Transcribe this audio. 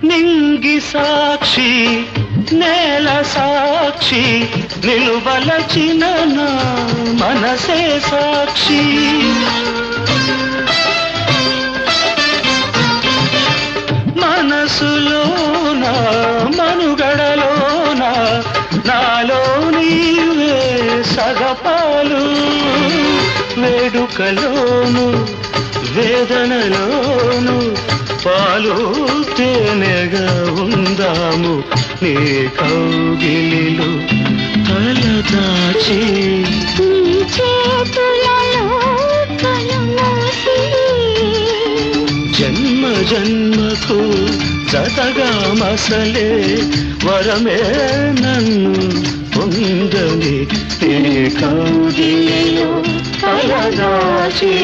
నింగి సాక్షి నేల సాక్షి నిలువలచిన నా మనసే సాక్షి మనసులోన మనుగడలోన నాలో నీవే సగపాలు వేడుకలోను వేదనలోను పాలు తేనెగా ఉందాము నీ కౌగిలిలో తలదాచి జన్మ జన్మకు జతగా మసలే వరమే నన్ను పొందని నీ కౌగిలిలో తలదాచి